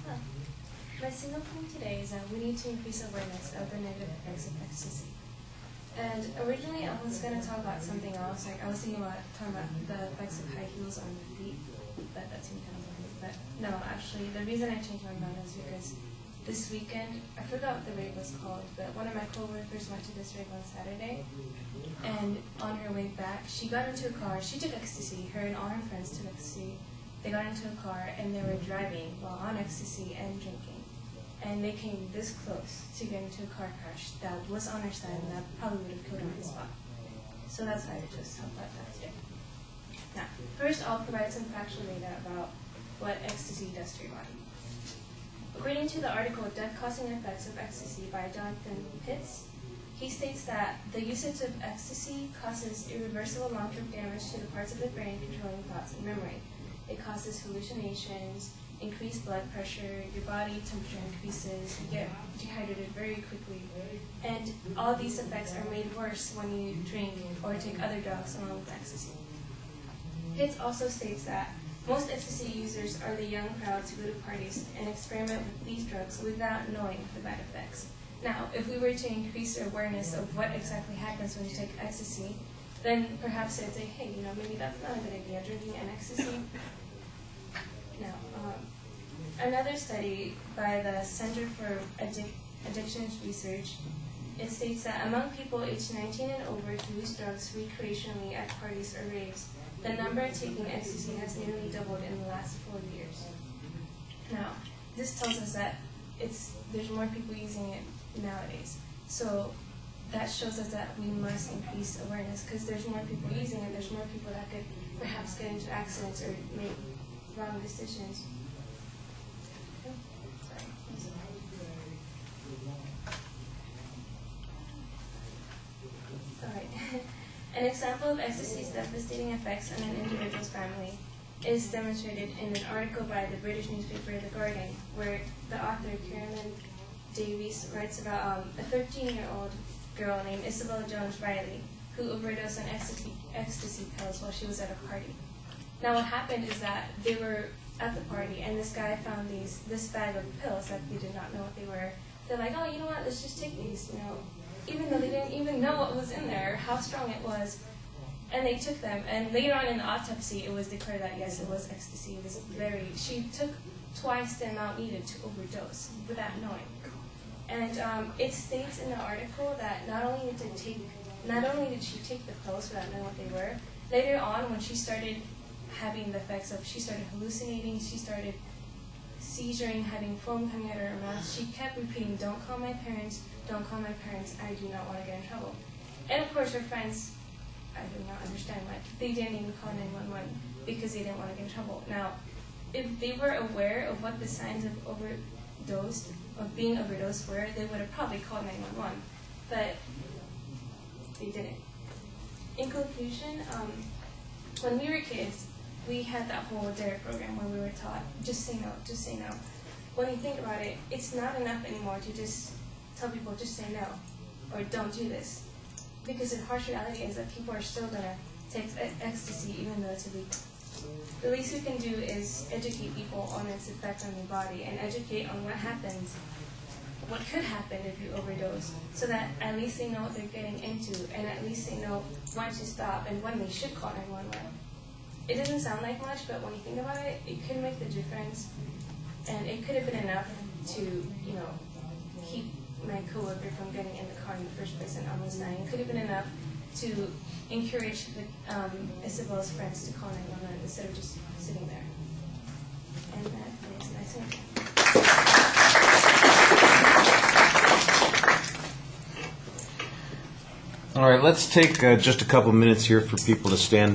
Huh. My single point today is that we need to increase awareness of the negative effects of ecstasy. And originally I was going to talk about something else, like I was thinking about talking about the effects of high heels on your feet, but that seemed kind of boring. But no, actually the reason I changed my mind is because this weekend, I forgot what the rave was called, but one of my coworkers went to this rave on Saturday, and on her way back, she got into a car. She took ecstasy. Her and all her friends took ecstasy. They got into a car, and they were driving while on ecstasy and drinking. And they came this close to getting into a car crash that was on her side, and that probably would have killed her on the spot. So that's why I just talked about that today. Now, first I'll provide some factual data about what ecstasy does to your body. According to the article, Death-Causing Effects of Ecstasy by Jonathan Pitts, he states that the usage of ecstasy causes irreversible long-term damage to the parts of the brain controlling thoughts and memory. It causes hallucinations, increased blood pressure, your body temperature increases, you get dehydrated very quickly, and all these effects are made worse when you drink or take other drugs along with ecstasy. Pitts also states that most ecstasy users are the young crowds who go to parties and experiment with these drugs without knowing the bad effects. Now, if we were to increase our awareness of what exactly happens when you take ecstasy, then perhaps they'd say, hey, maybe that's not a good idea, drinking an ecstasy. Now, another study by the Center for Addictions Research, it states that among people aged 19 and over who use drugs recreationally at parties or raves, the number taking ecstasy has nearly doubled in the last 4 years. Now, this tells us that there's more people using it nowadays. So that shows us that we must increase awareness because there's more people using it, there's more people that could perhaps get into accidents or make wrong decisions. An example of ecstasy's devastating effects on an individual's family is demonstrated in an article by the British newspaper The Guardian, where the author Carolyn Davies writes about a 13-year-old girl named Isabel Jones Riley who overdosed on ecstasy pills while she was at a party. Now what happened is that they were at the party and this guy found this bag of pills that they did not know what they were. They're like, oh, you know what, let's just take these, even though they didn't even know what was in there, how strong it was. And they took them, and later on in the autopsy, it was declared that yes, it was ecstasy. It was she took twice the amount needed to overdose without knowing. And it states in the article that not only did she take the pills without knowing what they were, later on when she started having the effects of, she started hallucinating, she started seizuring, having foam coming out of her mouth, she kept repeating, don't call my parents, don't call my parents, I do not want to get in trouble. And of course her friends, I do not understand why, they didn't even call 911 because they didn't want to get in trouble. Now, if they were aware of what the signs of being overdosed were, they would have probably called 911, but they didn't. In conclusion, when we were kids, we had that whole DARE program where we were taught, just say no, just say no. When you think about it, it's not enough anymore to just tell people, just say no, or don't do this. Because the harsh reality is that people are still going to take ecstasy even though it's illegal. The least we can do is educate people on its effect on your body and educate on what happens, what could happen if you overdose, so that at least they know what they're getting into and at least they know when to stop and when they should call 911. It doesn't sound like much, but when you think about it, it could make the difference, and it could have been enough to, keep my coworker from getting in the car in the first place and almost dying. It could have been enough to encourage Isabel's friends to call 911 instead of just sitting there. And that is nice and All right, let's take just a couple minutes here for people to stand up.